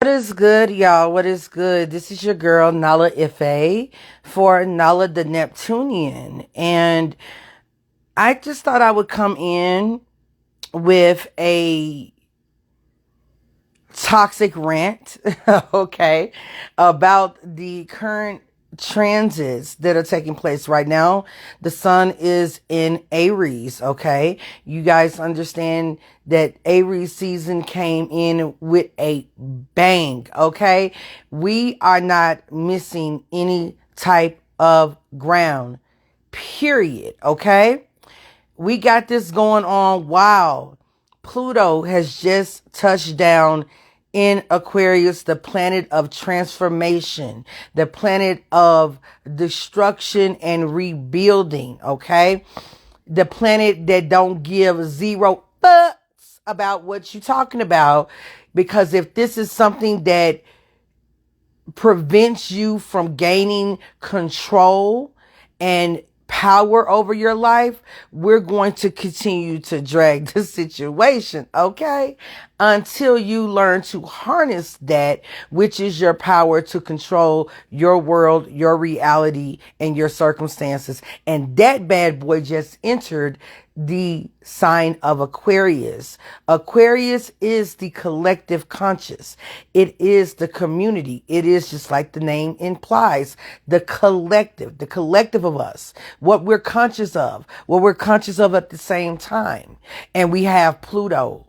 What is good, y'all? What is good? This is your girl, Nala-Ife, for Nala the Neptunian. And I just thought I would come in with a toxic rant, okay, about the current transits that are taking place right now. The sun is in Aries, okay? You guys understand that Aries season came in with a bang, okay? We are not missing any type of ground, period, okay? We got this going on. Wow. Pluto has just touched down in Aquarius, the planet of transformation, the planet of destruction and rebuilding, okay? The planet that don't give zero fucks about what you're talking about, because if this is something that prevents you from gaining control and power over your life, we're going to continue to drag the situation, okay? Until you learn to harness that, which is your power to control your world, your reality, and your circumstances. And that bad boy just entered the sign of Aquarius. Aquarius is the collective conscious. It is the community. It is, just like the name implies, the collective of us, what we're conscious of at the same time. And we have Pluto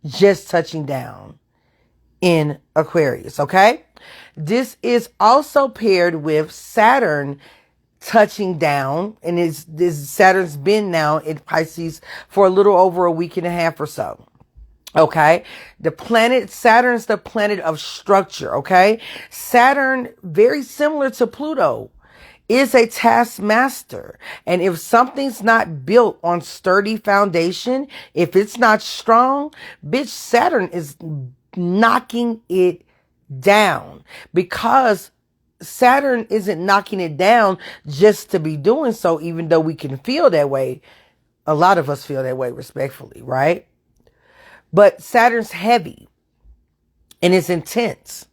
just touching down in Aquarius, okay? This is also paired with Saturn touching down, and this Saturn's been now in Pisces for a little over a week and a half or so. Okay. Saturn's the planet of structure. Okay. Saturn, very similar to Pluto, is a taskmaster. And if something's not built on sturdy foundation, if it's not strong, bitch, Saturn is knocking it down, because Saturn isn't knocking it down just to be doing so, even though we can feel that way. A lot of us feel that way, respectfully, right? But Saturn's heavy and it's intense.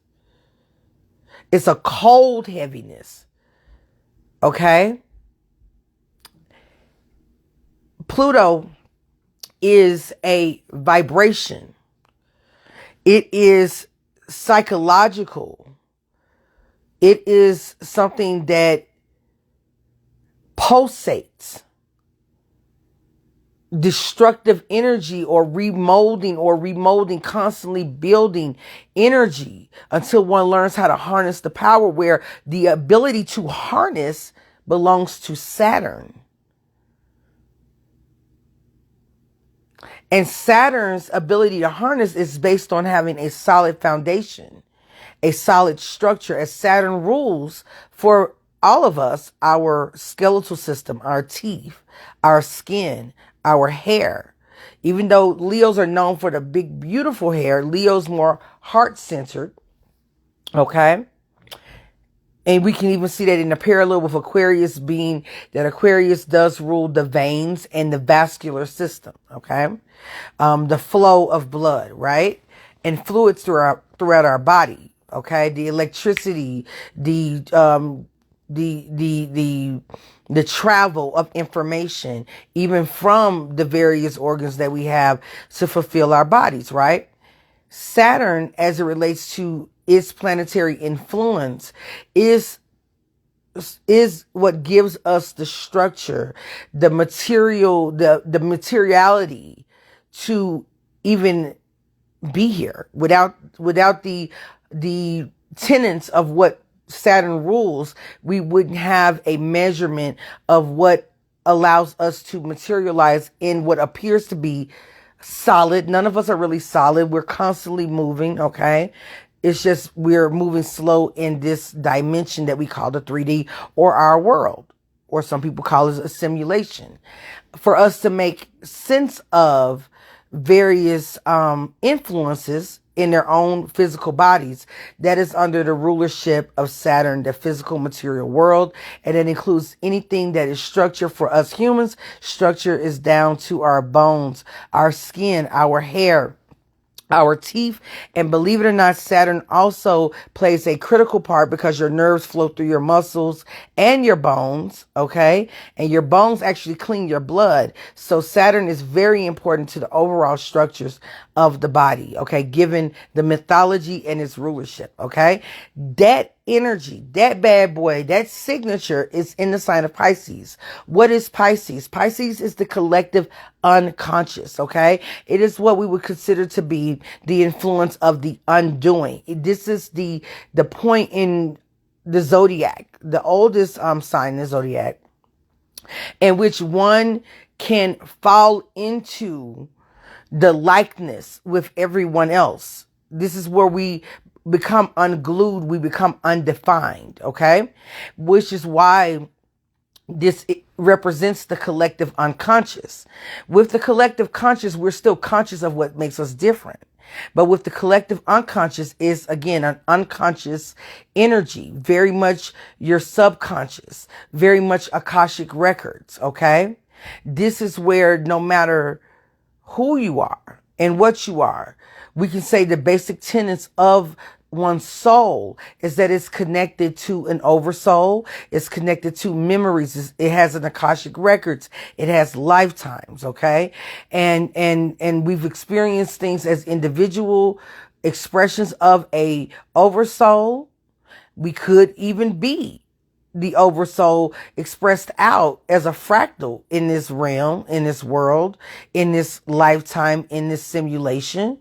It's a cold heaviness. Okay? Pluto is a vibration. It is psychological. It is something that pulsates destructive energy, or remolding, constantly building energy until one learns how to harness the power, where the ability to harness belongs to Saturn. And Saturn's ability to harness is based on having a solid foundation, a solid structure, as Saturn rules for all of us, our skeletal system, our teeth, our skin, our hair. Even though Leos are known for the big, beautiful hair, Leo's more heart-centered, okay? And we can even see that in the parallel with Aquarius, being that Aquarius does rule the veins and the vascular system, okay? The flow of blood, right? And fluids throughout our body, okay? The electricity, the travel of information, even from the various organs that we have to fulfill our bodies, right? Saturn, as it relates to its planetary influence, is what gives us the structure, the material, the materiality to even be here. Without the tenets of what Saturn rules, we wouldn't have a measurement of what allows us to materialize in what appears to be solid. None of us are really solid. We're constantly moving, okay? It's just we're moving slow in this dimension that we call the 3D, or our world, or some people call it a simulation. For us to make sense of various influences in their own physical bodies, that is under the rulership of Saturn, the physical material world. And it includes anything that is structure. For us humans, structure is down to our bones, our skin, our hair, our teeth. And believe it or not, Saturn also plays a critical part because your nerves flow through your muscles and your bones, okay? And your bones actually clean your blood. So Saturn is very important to the overall structures of the body, okay? Given the mythology and its rulership, okay? That energy, that bad boy, that signature is in the sign of Pisces. What is Pisces? Pisces is the collective unconscious, okay? It is what we would consider to be the influence of the undoing. This is the point in the zodiac, the oldest sign in the zodiac, in which one can fall into the likeness with everyone else. This is where we become unglued, we become undefined, okay? Which is why this represents the collective unconscious. With the collective conscious, we're still conscious of what makes us different. But with the collective unconscious is, again, an unconscious energy, very much your subconscious, very much Akashic records, okay? This is where no matter who you are and what you are, we can say the basic tenets of one's soul is that it's connected to an oversoul. It's connected to memories. It has an Akashic records. It has lifetimes. Okay. And we've experienced things as individual expressions of a oversoul. We could even be the oversoul expressed out as a fractal in this realm, in this world, in this lifetime, in this simulation.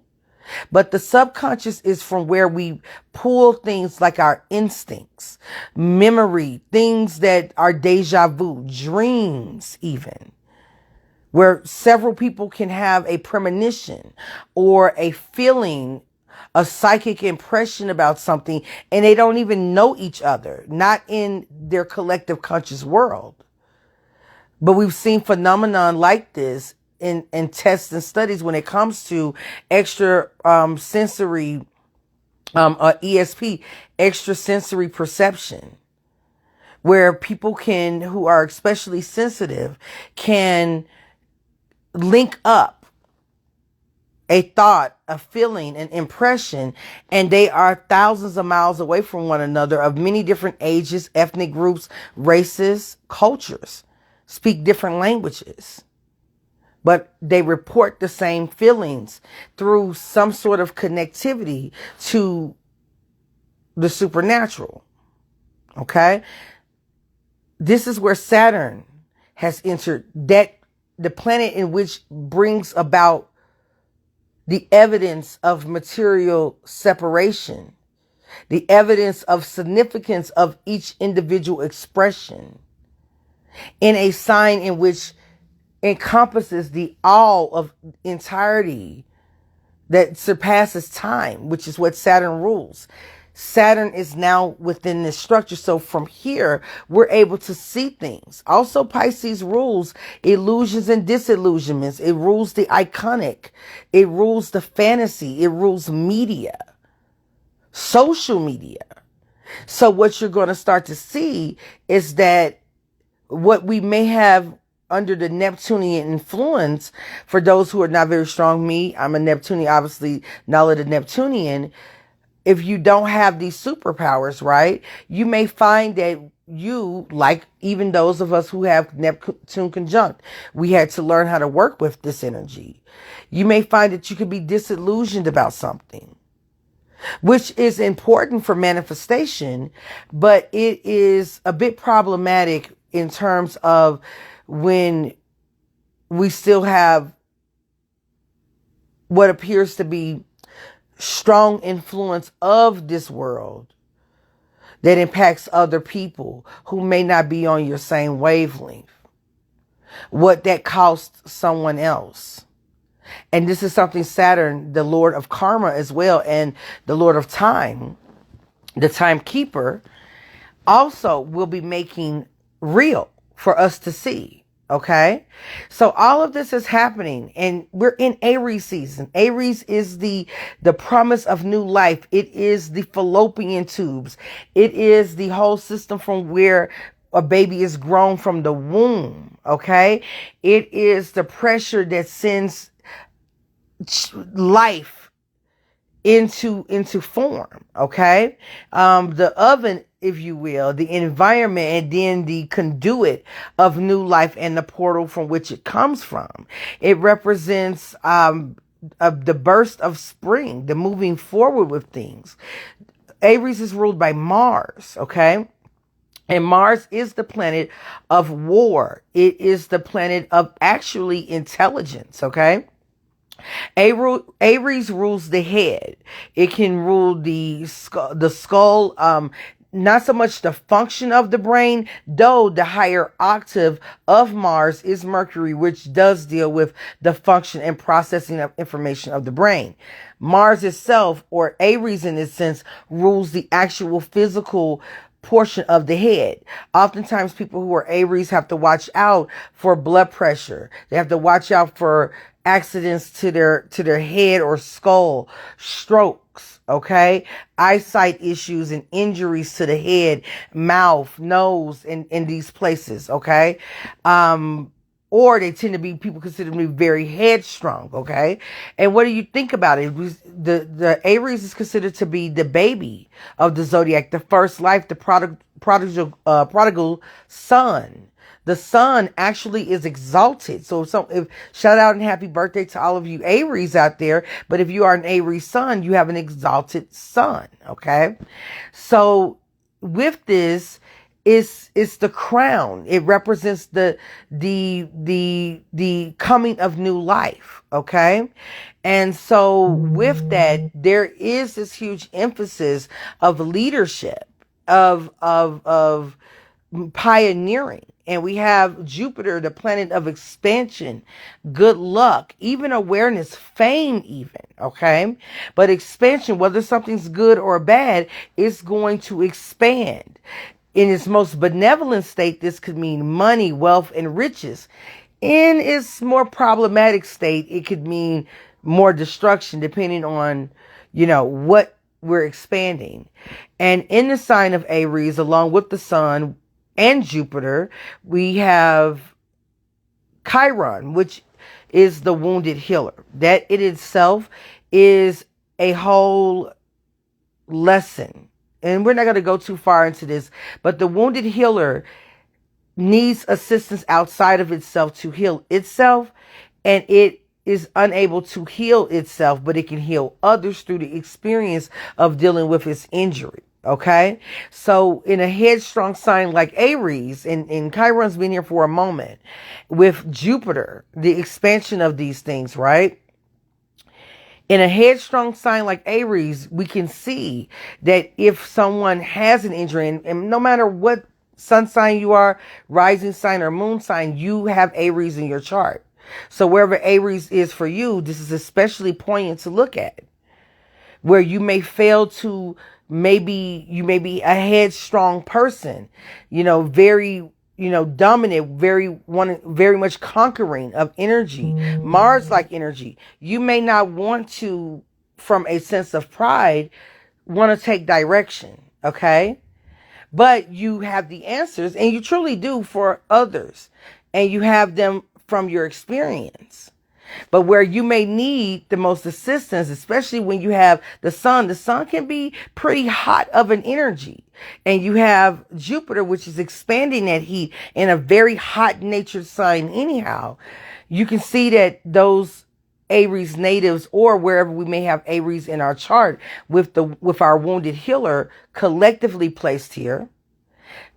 But the subconscious is from where we pull things like our instincts, memory, things that are deja vu, dreams even, where several people can have a premonition or a feeling, a psychic impression about something, and they don't even know each other, not in their collective conscious world. But we've seen phenomenon like this in tests and studies when it comes to extra sensory, ESP, extra sensory perception, where people who are especially sensitive, can link up a thought, a feeling, an impression, and they are thousands of miles away from one another, of many different ages, ethnic groups, races, cultures, speak different languages, but they report the same feelings through some sort of connectivity to the supernatural. Okay? This is where Saturn has entered, that the planet in which brings about the evidence of material separation, the evidence of significance of each individual expression in a sign in which encompasses the all of entirety that surpasses time, which is what Saturn rules. Saturn is now within this structure. So from here, we're able to see things. Also, Pisces rules illusions and disillusionments. It rules the iconic. It rules the fantasy. It rules media, social media. So what you're going to start to see is that what we may have under the Neptunian influence, for those who are not very strong, I'm a Neptunian, obviously, Nala the Neptunian. If you don't have these superpowers, right, you may find that you, like even those of us who have Neptune conjunct, we had to learn how to work with this energy. You may find that you could be disillusioned about something, which is important for manifestation, but it is a bit problematic in terms of when we still have what appears to be strong influence of this world that impacts other people who may not be on your same wavelength. What that costs someone else. And this is something Saturn, the Lord of Karma as well, and the Lord of Time, the Timekeeper, also will be making real for us to see. Okay, so all of this is happening, and we're in Aries season. Aries is the promise of new life. It is the fallopian tubes. It is the whole system from where a baby is grown from the womb. Okay, it is the pressure that sends life into form. Okay. The oven, if you will, the environment, and then the conduit of new life and the portal from which it comes from. It represents the burst of spring, the moving forward with things. Aries is ruled by Mars. Okay. And Mars is the planet of war. It is the planet of actually intelligence. Okay. Aries rules the head. It can rule the skull, not so much the function of the brain, though the higher octave of Mars is Mercury, which does deal with the function and processing of information of the brain. Mars itself, or Aries in this sense, rules the actual physical portion of the head. Oftentimes people who are Aries have to watch out for blood pressure. They have to watch out for accidents to their head or skull, strokes, okay, eyesight issues and injuries to the head, mouth, nose, in these places, okay. Or they tend to be, people consider to be very headstrong, okay? And what do you think about it? The Aries is considered to be the baby of the zodiac, the first life, the prodigal son. The sun actually is exalted. So if shout out and happy birthday to all of you Aries out there. But if you are an Aries sun, you have an exalted sun, okay? So with this, it's the crown. It represents the coming of new life. Okay. And so with that, there is this huge emphasis of leadership, of pioneering. And we have Jupiter, the planet of expansion, good luck, even awareness, fame even, okay? But expansion, whether something's good or bad, is going to expand. In its most benevolent state, this could mean money, wealth, and riches. In its more problematic state, it could mean more destruction, depending on, what we're expanding. And in the sign of Aries, along with the sun and Jupiter, we have Chiron, which is the wounded healer. That in itself is a whole lesson. And we're not going to go too far into this, but the wounded healer needs assistance outside of itself to heal itself, and it is unable to heal itself, but it can heal others through the experience of dealing with its injury. Okay. So in a headstrong sign like Aries, and Chiron's been here for a moment, with Jupiter, the expansion of these things, right? In a headstrong sign like Aries, we can see that if someone has an injury, and no matter what sun sign you are, rising sign or moon sign, you have Aries in your chart. So wherever Aries is for you, this is especially poignant to look at, where you may fail to, you may be a headstrong person, very, dominant, very much conquering of energy, Mars-like energy. You may not want to, from a sense of pride, want to take direction, okay? But you have the answers, and you truly do, for others, and you have them from your experience. But where you may need the most assistance, especially when you have the sun can be pretty hot of an energy. And you have Jupiter, which is expanding that heat in a very hot natured sign anyhow. You can see that those Aries natives, or wherever we may have Aries in our chart, with our wounded healer collectively placed here,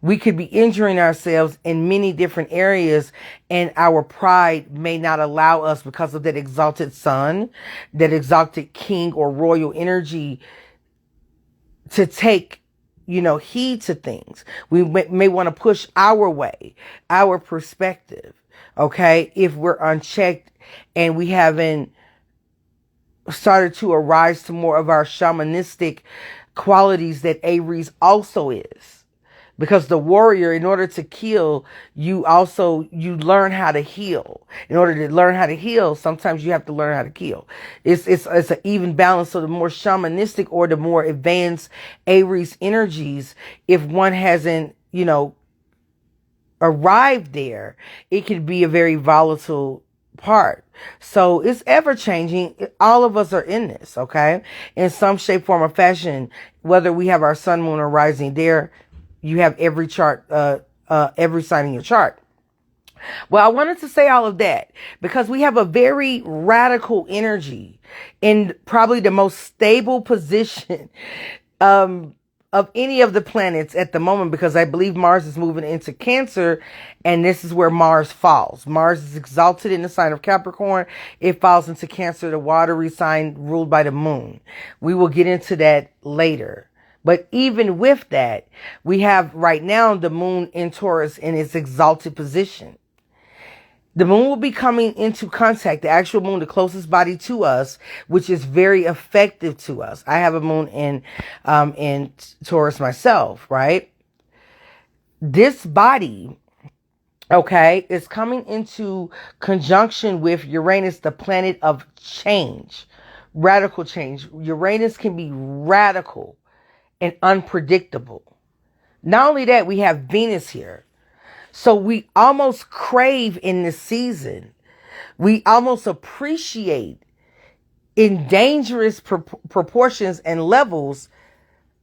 we could be injuring ourselves in many different areas, and our pride may not allow us, because of that exalted sun, that exalted king or royal energy, to take, heed to things. We may want to push our way, our perspective, okay, if we're unchecked and we haven't started to arise to more of our shamanistic qualities that Aries also is. Because the warrior, in order to kill, you learn how to heal. In order to learn how to heal, sometimes you have to learn how to kill. It's an even balance. So the more shamanistic or the more advanced Aries energies, if one hasn't, arrived there, it could be a very volatile part. So it's ever changing. All of us are in this, okay? In some shape, form, or fashion, whether we have our sun, moon, or rising there, you have every chart, every sign in your chart. Well, I wanted to say all of that because we have a very radical energy in probably the most stable position of any of the planets at the moment, because I believe Mars is moving into Cancer, and this is where Mars falls. Mars is exalted in the sign of Capricorn. It falls into Cancer, the watery sign ruled by the moon. We will get into that later. But even with that, we have right now the moon in Taurus in its exalted position. The moon will be coming into contact, the actual moon, the closest body to us, which is very effective to us. I have a moon in Taurus myself, right? This body, okay, is coming into conjunction with Uranus, the planet of change, radical change. Uranus can be radical and unpredictable. Not only that, we have Venus here. So we almost crave in this season. We almost appreciate in dangerous proportions and levels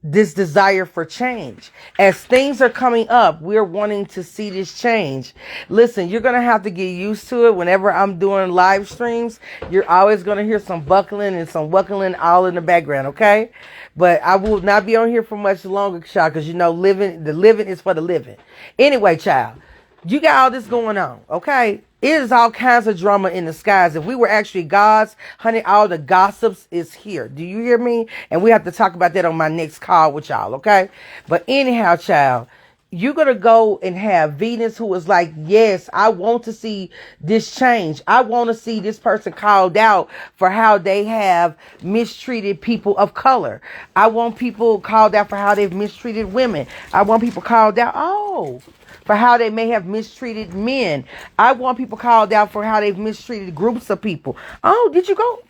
this desire for change. As things are coming up, we're wanting to see this change. Listen, you're going to have to get used to it. Whenever I'm doing live streams, you're always going to hear some buckling and some wuckling all in the background, okay? But I will not be on here for much longer, child, because you know the living is for the living. Anyway, child, you got all this going on, okay? It is all kinds of drama in the skies. If we were actually gods, honey, all the gossips is here. Do you hear me? And we have to talk about that on my next call with y'all, okay? But anyhow, child, you're going to go and have Venus, who is like, yes, I want to see this change. I want to see this person called out for how they have mistreated people of color. I want people called out for how they've mistreated women. I want people called out, for how they may have mistreated men. I want people called out for how they've mistreated groups of people. Oh, did you go?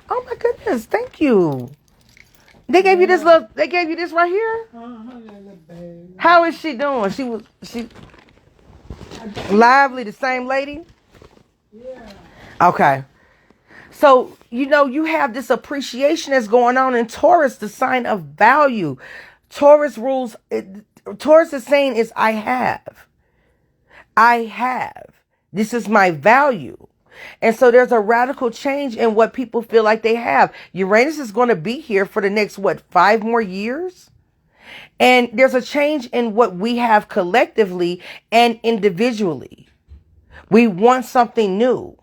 Oh my goodness, thank you. They gave you this right here? How is she doing? She lively, the same lady? Yeah. Okay. So, you know, you have this appreciation that's going on in Taurus, the sign of value. Taurus rules, Taurus is saying is I have. This is my value. And so there's a radical change in what people feel like they have. Uranus is going to be here for the next, 5 more years? And there's a change in what we have collectively and individually. We want something new.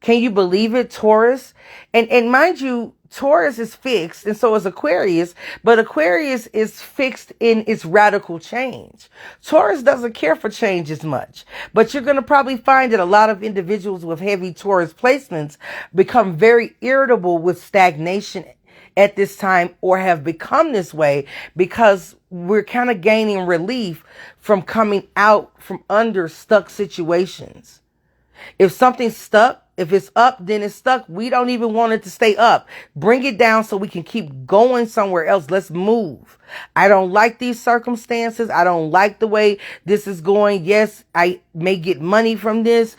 Can you believe it, Taurus? And mind you, Taurus is fixed, and so is Aquarius, but Aquarius is fixed in its radical change. Taurus doesn't care for change as much, but you're going to probably find that a lot of individuals with heavy Taurus placements become very irritable with stagnation at this time, or have become this way because we're kind of gaining relief from coming out from under stuck situations. If something's stuck, if it's up, then it's stuck. We don't even want it to stay up. Bring it down so we can keep going somewhere else. Let's move. I don't like these circumstances. I don't like the way this is going. Yes, I may get money from this.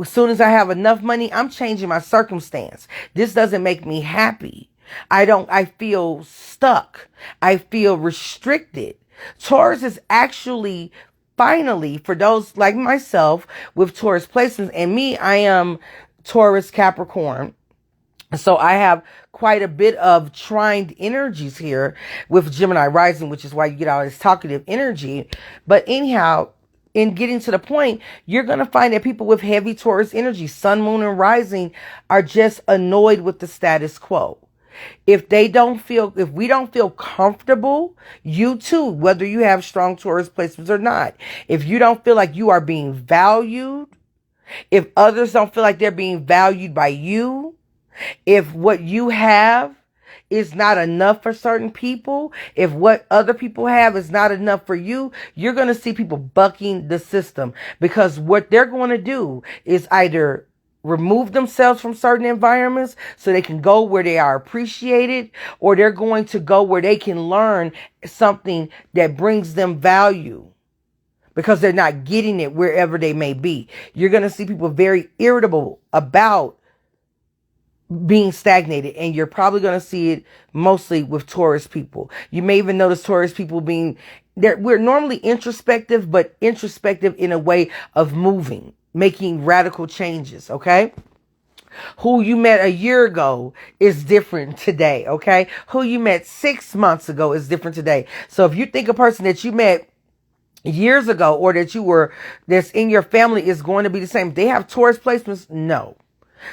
As soon as I have enough money, I'm changing my circumstance. This doesn't make me happy. I feel stuck. I feel restricted. Taurus is actually, finally, for those like myself with Taurus placements, and me, I am Taurus Capricorn. So I have quite a bit of trined energies here with Gemini rising, which is why you get all this talkative energy. But anyhow, in getting to the point, you're going to find that people with heavy Taurus energy, sun, moon, and rising, are just annoyed with the status quo. If we don't feel comfortable, you too, whether you have strong Taurus placements or not, if you don't feel like you are being valued, if others don't feel like they're being valued by you, if what you have is not enough for certain people, if what other people have is not enough for you, you're going to see people bucking the system, because what they're going to do is either remove themselves from certain environments so they can go where they are appreciated, or they're going to go where they can learn something that brings them value. because they're not getting it wherever they may be. You're going to see people very irritable about being stagnated, and you're probably going to see it mostly with Taurus people. You may even notice Taurus people being there. We're normally introspective, but introspective in a way of moving, making radical changes. Okay. Who you met a year ago is different today. Okay. Who you met 6 months ago is different today. So if you think a person that you met years ago or that's in your family is going to be the same, they have Taurus placements. No.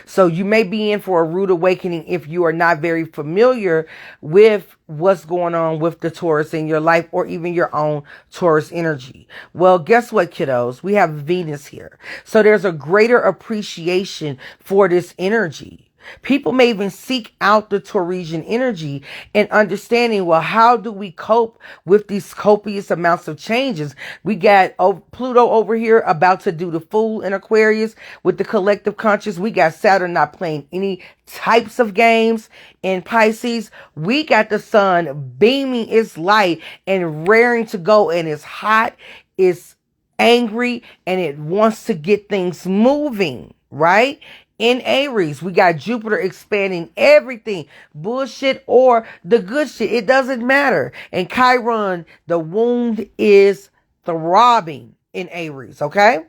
So you may be in for a rude awakening if you are not very familiar with what's going on with the Taurus in your life, or even your own Taurus energy. Well, guess what, kiddos? We have Venus here. So there's a greater appreciation for this energy. People may even seek out the Tauresian energy and understanding, well, how do we cope with these copious amounts of changes? We got Pluto over here about to do the fool in Aquarius with the collective conscious. We got Saturn not playing any types of games in Pisces. We got the sun beaming its light and raring to go, and it's hot, it's angry, and it wants to get things moving, right? In Aries, we got Jupiter expanding everything, bullshit or the good shit. It doesn't matter. And Chiron, the wound is throbbing in Aries, okay?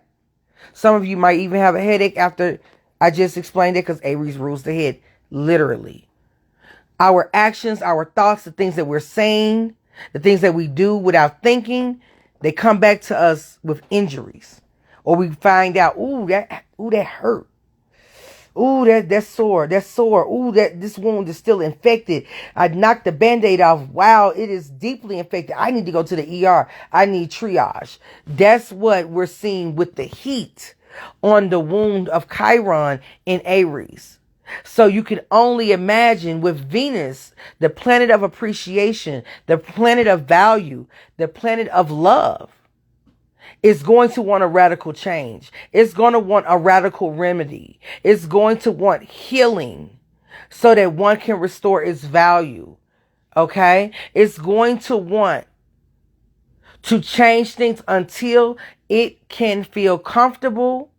Some of you might even have a headache after I just explained it, because Aries rules the head, literally. Our actions, our thoughts, the things that we're saying, the things that we do without thinking, they come back to us with injuries. Or we find out, that hurt. Ooh, that's sore. That's sore. Ooh, this wound is still infected. I knocked the Band-Aid off. Wow, it is deeply infected. I need to go to the ER. I need triage. That's what we're seeing with the heat on the wound of Chiron in Aries. So you can only imagine with Venus, the planet of appreciation, the planet of value, the planet of love, is going to want a radical change. It's going to want a radical remedy. It's going to want healing so that one can restore its value. Okay? It's going to want to change things until it can feel comfortable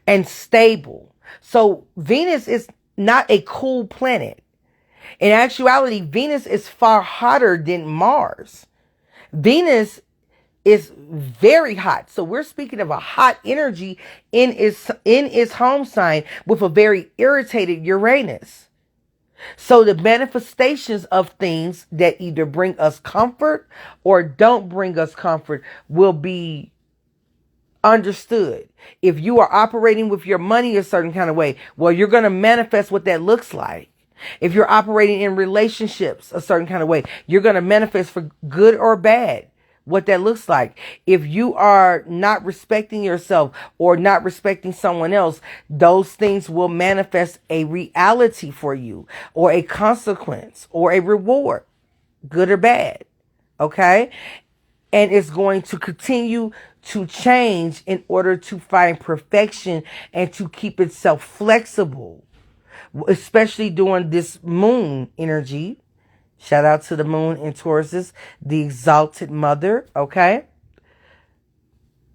and stable. So Venus is not a cool planet. In actuality, Venus is far hotter than Mars. Venus is very hot. So we're speaking of a hot energy in its home sign with a very irritated Uranus. So the manifestations of things that either bring us comfort or don't bring us comfort will be understood. If you are operating with your money a certain kind of way, well, you're going to manifest what that looks like. If you're operating in relationships a certain kind of way, you're going to manifest for good or bad what that looks like. If you are not respecting yourself or not respecting someone else, those things will manifest a reality for you, or a consequence, or a reward, good or bad. Okay? And it's going to continue to change in order to find perfection and to keep itself flexible, especially during this moon energy. Shout out to the moon in Taurus, the exalted mother, okay?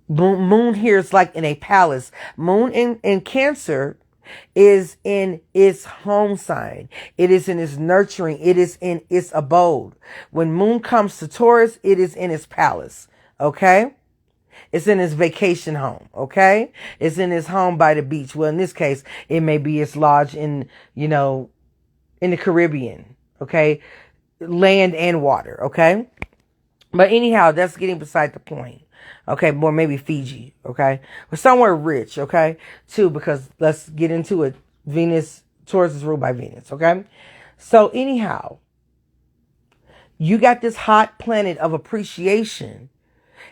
Moon here is like in a palace. Moon in Cancer is in its home sign. It is in its nurturing. It is in its abode. When moon comes to Taurus, it is in its palace, okay? It's in its vacation home, okay? It's in its home by the beach. Well, in this case, it may be its lodge in the Caribbean, okay? Land and water, okay? But anyhow, that's getting beside the point. Okay, or maybe Fiji, okay? Or somewhere rich, okay? Too, because let's get into it. Venus, Taurus is ruled by Venus, okay? So anyhow, you got this hot planet of appreciation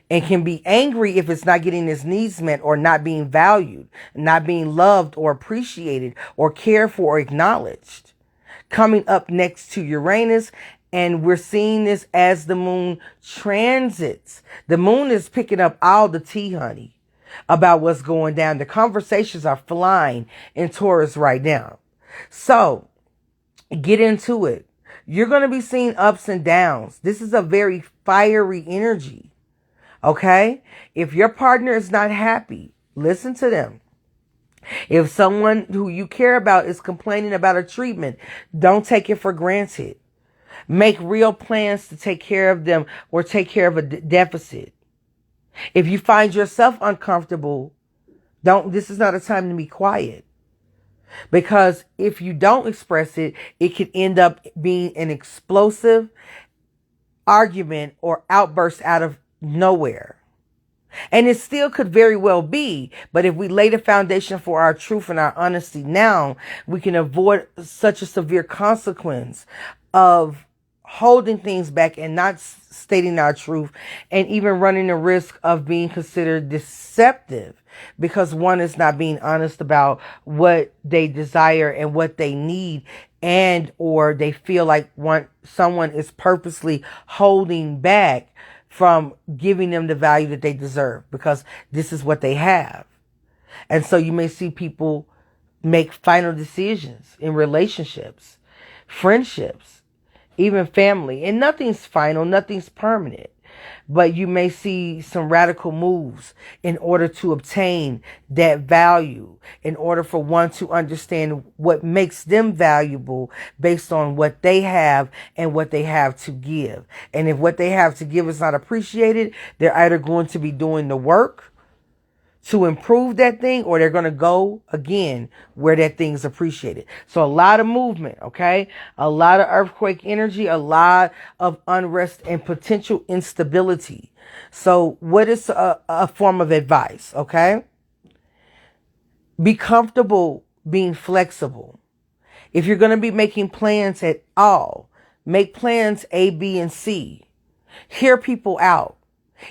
and can be angry if it's not getting its needs met, or not being valued, not being loved or appreciated or cared for or acknowledged. Coming up next to Uranus, and we're seeing this as the moon transits. The moon is picking up all the tea, honey, about what's going down. The conversations are flying in Taurus right now. So get into it. You're going to be seeing ups and downs. This is a very fiery energy. Okay? If your partner is not happy, listen to them. If someone who you care about is complaining about a treatment, don't take it for granted. Make real plans to take care of them or take care of a deficit. If you find yourself uncomfortable, this is not a time to be quiet. Because if you don't express it, it could end up being an explosive argument or outburst out of nowhere. And it still could very well be, but if we lay the foundation for our truth and our honesty now, we can avoid such a severe consequence of holding things back and not stating our truth, and even running the risk of being considered deceptive because one is not being honest about what they desire and what they need, and or they feel like someone is purposely holding back from giving them the value that they deserve because this is what they have. And so you may see people make final decisions in relationships, friendships, even family. And nothing's final, nothing's permanent. But you may see some radical moves in order to obtain that value, in order for one to understand what makes them valuable based on what they have and what they have to give. And if what they have to give is not appreciated, they're either going to be doing the work to improve that thing, or they're going to go again where that thing's appreciated. So a lot of movement, okay? A lot of earthquake energy, a lot of unrest and potential instability. So what is a form of advice, okay? Be comfortable being flexible. If you're going to be making plans at all, make plans A, B, and C. Hear people out.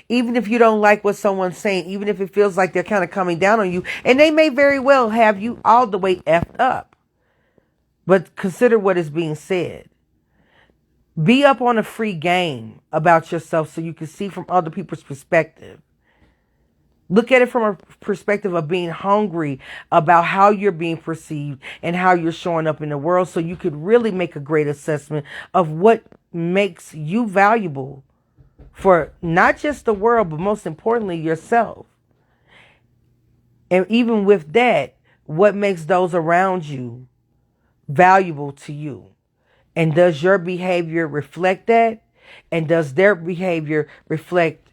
Even if you don't like what someone's saying, even if it feels like they're kind of coming down on you, and they may very well have you all the way effed up. But consider what is being said. Be up on a free game about yourself so you can see from other people's perspective. Look at it from a perspective of being hungry about how you're being perceived and how you're showing up in the world, so you could really make a great assessment of what makes you valuable for not just the world, but most importantly, yourself. And even with that, what makes those around you valuable to you? And does your behavior reflect that? And does their behavior reflect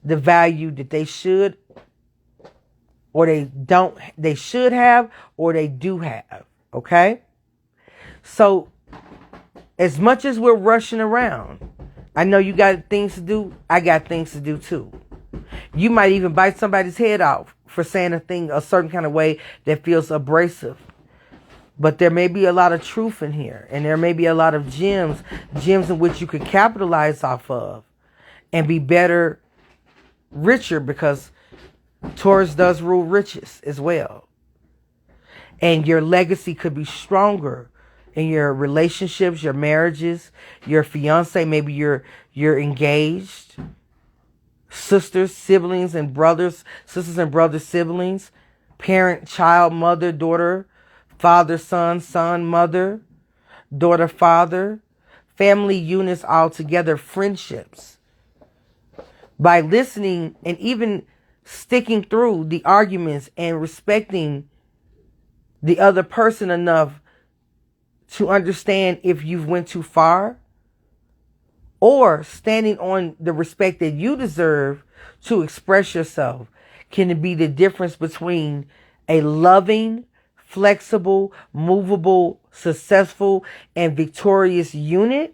the value that they should, or they should have, or they do have? Okay? So, as much as we're rushing around, I know you got things to do. I got things to do too. You might even bite somebody's head off for saying a certain kind of way that feels abrasive. But there may be a lot of truth in here. And there may be a lot of gems in which you could capitalize off of and be better, richer, because Taurus does rule riches as well. And your legacy could be stronger in your relationships, your marriages, your fiance, maybe you're engaged, sisters, siblings, and brothers, sisters and brothers, siblings, parent, child, mother, daughter, father, son, mother, daughter, father, family units all together, friendships. By listening and even sticking through the arguments and respecting the other person enough to understand if you've went too far, or standing on the respect that you deserve to express yourself, can it be the difference between a loving, flexible, movable, successful, and victorious unit,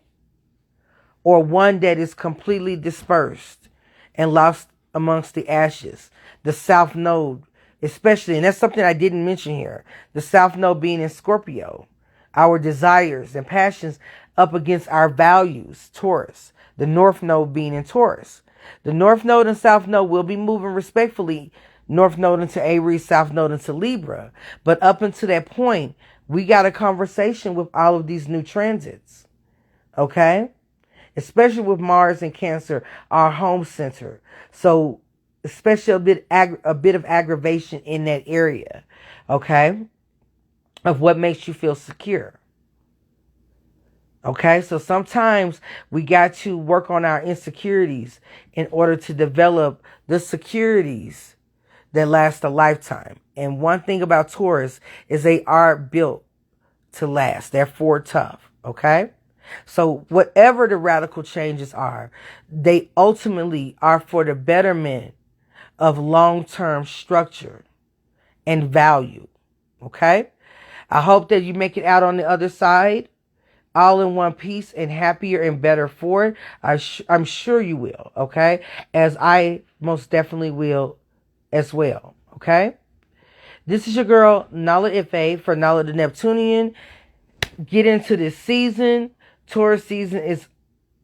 or one that is completely dispersed and lost amongst the ashes? The South Node, especially, and that's something I didn't mention here, the South Node being in Scorpio, our desires and passions up against our values, Taurus. The North Node being in Taurus. The North Node and South Node will be moving respectfully. North Node into Aries, South Node into Libra. But up until that point, we got a conversation with all of these new transits. Okay? Especially with Mars and Cancer, our home center. So, especially a bit of aggravation in that area. Okay? Of what makes you feel secure. Okay, so sometimes we got to work on our insecurities in order to develop the securities that last a lifetime. And one thing about Taurus is they are built to last. They're for tough. Okay, so whatever the radical changes are, they ultimately are for the betterment of long-term structure and value. Okay, I hope that you make it out on the other side all in one piece and happier and better for it. I'm sure you will, okay? As I most definitely will as well, okay? This is your girl, Nala-Ife for Nala the Neptunian. Get into this season. Taurus season is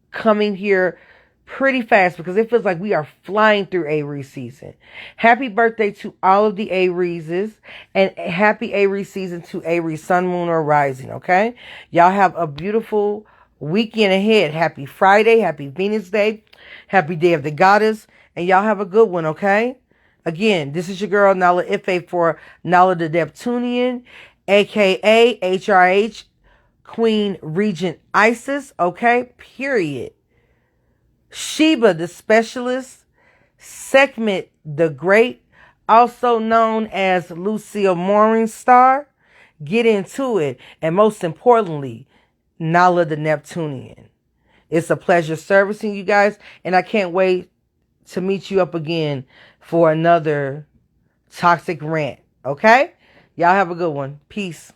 coming here pretty fast because it feels like we are flying through Aries season. Happy birthday to all of the Arieses, and happy Aries season to Aries sun, moon, or rising, okay? Y'all have a beautiful weekend ahead. Happy Friday, happy Venus Day, happy Day of the Goddess, and y'all have a good one, okay? Again, this is your girl, Nala-Ife for Nala the Neptunian, aka HRH, Queen Regent Isis, okay? Period. Sheba the Specialist, Sekhmet the Great, also known as Lucille Morningstar. Get into it. And most importantly, Nala the Neptunian. It's a pleasure servicing you guys, and I can't wait to meet you up again for another toxic rant. Okay? Y'all have a good one. Peace.